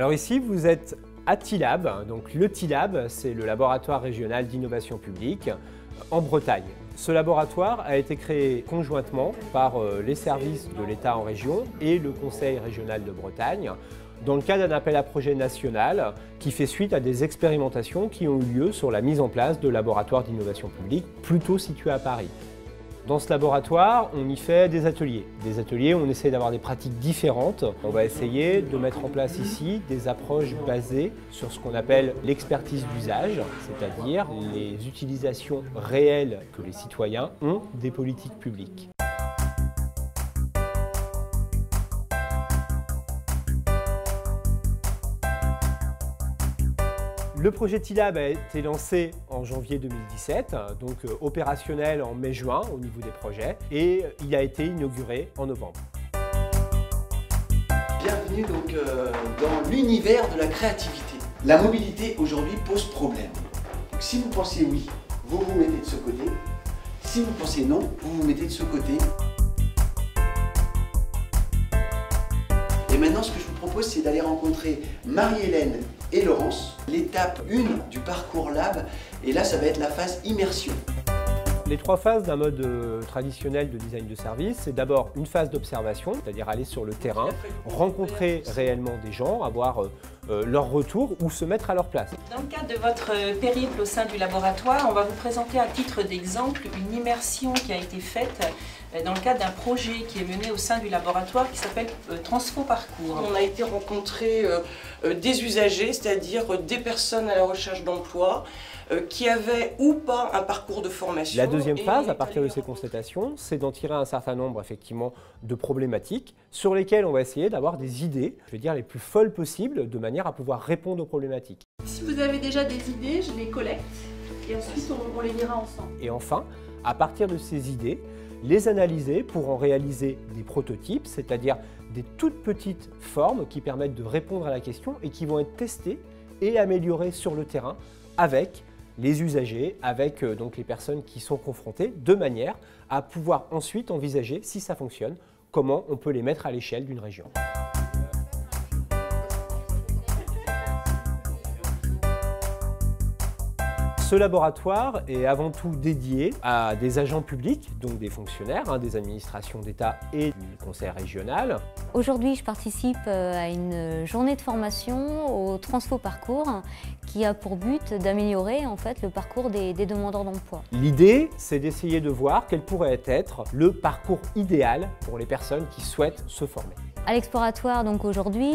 Alors ici, vous êtes à TILAB. Donc le TILAB, c'est le laboratoire régional d'innovation publique en Bretagne. Ce laboratoire a été créé conjointement par les services de l'État en région et le Conseil régional de Bretagne dans le cadre d'un appel à projet national qui fait suite à des expérimentations qui ont eu lieu sur la mise en place de laboratoires d'innovation publique plutôt situés à Paris. Dans ce laboratoire, on y fait des ateliers. Des ateliers où on essaie d'avoir des pratiques différentes. On va essayer de mettre en place ici des approches basées sur ce qu'on appelle l'expertise d'usage, c'est-à-dire les utilisations réelles que les citoyens ont des politiques publiques. Le projet TILAB a été lancé en janvier 2017, donc opérationnel en mai-juin au niveau des projets, et il a été inauguré en novembre. Bienvenue donc dans l'univers de la créativité. La mobilité aujourd'hui pose problème. Donc, si vous pensez oui, vous vous mettez de ce côté. Si vous pensez non, vous vous mettez de ce côté. Et maintenant, ce que je vous propose, c'est d'aller rencontrer Marie-Hélène et Laurence. L'étape 1 du parcours Lab, et là, ça va être la phase immersion. Les trois phases d'un mode traditionnel de design de service, c'est d'abord une phase d'observation, c'est-à-dire aller sur le terrain, rencontrer réellement des gens, avoir leur retour ou se mettre à leur place. Dans le cadre de votre périple au sein du laboratoire, on va vous présenter à titre d'exemple une immersion qui a été faite dans le cadre d'un projet qui est mené au sein du laboratoire qui s'appelle Transfo Parcours. On a été rencontrer des usagers, c'est-à-dire des personnes à la recherche d'emploi, qui avaient ou pas un parcours de formation. La deuxième phase, à partir de ces constatations, c'est d'en tirer un certain nombre effectivement de problématiques sur lesquelles on va essayer d'avoir des idées, je vais dire les plus folles possibles, de manière à pouvoir répondre aux problématiques. Si vous avez déjà des idées, je les collecte et ensuite on les lira ensemble. Et enfin, à partir de ces idées, les analyser pour en réaliser des prototypes, c'est-à-dire des toutes petites formes qui permettent de répondre à la question et qui vont être testées et améliorées sur le terrain avec les usagers, avec donc les personnes qui sont confrontées, de manière à pouvoir ensuite envisager, si ça fonctionne, comment on peut les mettre à l'échelle d'une région. Ce laboratoire est avant tout dédié à des agents publics, donc des fonctionnaires, des administrations d'État et du conseil régional. Aujourd'hui, je participe à une journée de formation au Transfo Parcours qui a pour but d'améliorer en fait le parcours des demandeurs d'emploi. L'idée, c'est d'essayer de voir quel pourrait être le parcours idéal pour les personnes qui souhaitent se former. À l'Exploratoire, donc aujourd'hui,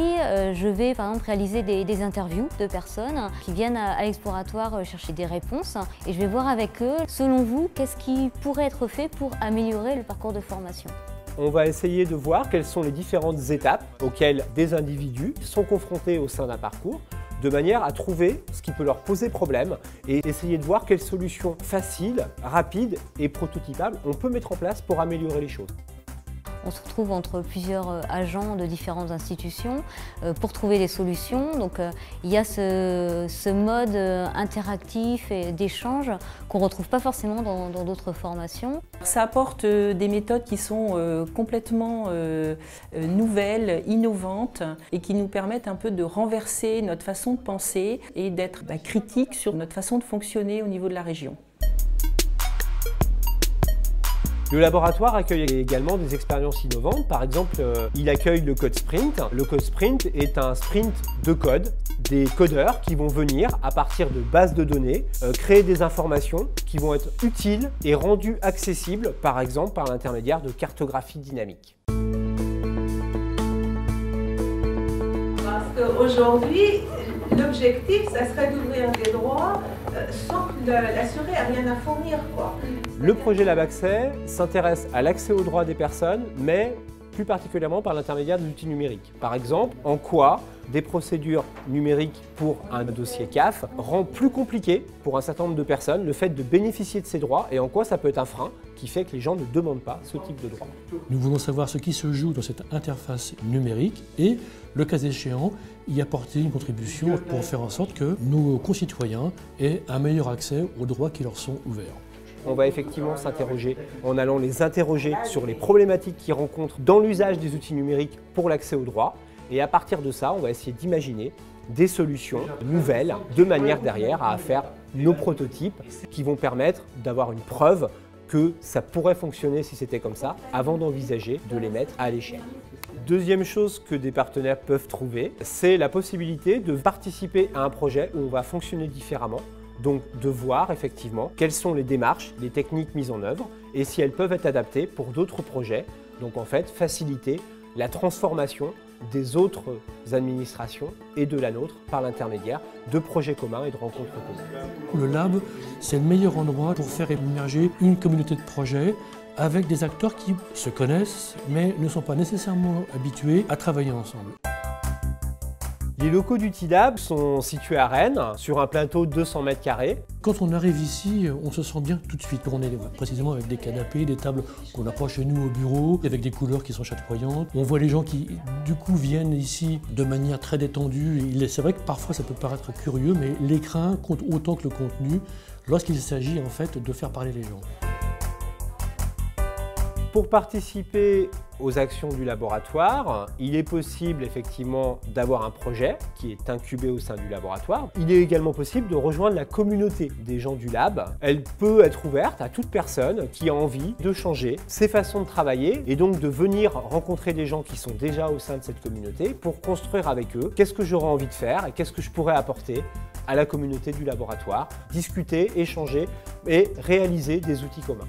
je vais par exemple réaliser des interviews de personnes qui viennent à l'Exploratoire chercher des réponses et je vais voir avec eux, selon vous, qu'est-ce qui pourrait être fait pour améliorer le parcours de formation. On va essayer de voir quelles sont les différentes étapes auxquelles des individus sont confrontés au sein d'un parcours, de manière à trouver ce qui peut leur poser problème et essayer de voir quelles solutions faciles, rapides et prototypables on peut mettre en place pour améliorer les choses. On se retrouve entre plusieurs agents de différentes institutions pour trouver des solutions. Donc il y a ce mode interactif et d'échange qu'on ne retrouve pas forcément dans d'autres formations. Ça apporte des méthodes qui sont complètement nouvelles, innovantes et qui nous permettent un peu de renverser notre façon de penser et d'être critique sur notre façon de fonctionner au niveau de la région. Le laboratoire accueille également des expériences innovantes. Par exemple, il accueille le code sprint. Le code sprint est un sprint de code, des codeurs qui vont venir, à partir de bases de données, créer des informations qui vont être utiles et rendues accessibles, par exemple par l'intermédiaire de cartographie dynamique. Parce qu'aujourd'hui, l'objectif, ça serait d'ouvrir des droits sans que l'assuré ait rien à fournir, quoi. Le projet Lab Accès s'intéresse à l'accès aux droits des personnes, mais plus particulièrement par l'intermédiaire des outils numériques. Par exemple, en quoi des procédures numériques pour un dossier CAF rend plus compliqué pour un certain nombre de personnes le fait de bénéficier de ces droits et en quoi ça peut être un frein qui fait que les gens ne demandent pas ce type de droit. Nous voulons savoir ce qui se joue dans cette interface numérique et, le cas échéant, y apporter une contribution pour faire en sorte que nos concitoyens aient un meilleur accès aux droits qui leur sont ouverts. On va effectivement s'interroger en allant les interroger sur les problématiques qu'ils rencontrent dans l'usage des outils numériques pour l'accès aux droits Et à partir de ça, on va essayer d'imaginer des solutions nouvelles, de manière derrière à faire nos prototypes qui vont permettre d'avoir une preuve que ça pourrait fonctionner si c'était comme ça, avant d'envisager de les mettre à l'échelle. Deuxième chose que des partenaires peuvent trouver, c'est la possibilité de participer à un projet où on va fonctionner différemment, donc de voir effectivement quelles sont les démarches, les techniques mises en œuvre et si elles peuvent être adaptées pour d'autres projets, donc en fait faciliter la transformation des autres administrations et de la nôtre par l'intermédiaire de projets communs et de rencontres communes. Le lab, c'est le meilleur endroit pour faire émerger une communauté de projets avec des acteurs qui se connaissent mais ne sont pas nécessairement habitués à travailler ensemble. Les locaux du TILAB sont situés à Rennes, sur un plateau de 200 mètres carrés. Quand on arrive ici, on se sent bien tout de suite. On est précisément avec des canapés, des tables qu'on n'a pas chez nous au bureau, avec des couleurs qui sont chatoyantes. On voit les gens qui, du coup, viennent ici de manière très détendue. C'est vrai que parfois ça peut paraître curieux, mais l'écran compte autant que le contenu lorsqu'il s'agit en fait de faire parler les gens. Pour participer aux actions du laboratoire, il est possible effectivement d'avoir un projet qui est incubé au sein du laboratoire. Il est également possible de rejoindre la communauté des gens du lab. Elle peut être ouverte à toute personne qui a envie de changer ses façons de travailler et donc de venir rencontrer des gens qui sont déjà au sein de cette communauté pour construire avec eux qu'est-ce que j'aurais envie de faire et qu'est-ce que je pourrais apporter à la communauté du laboratoire, discuter, échanger et réaliser des outils communs.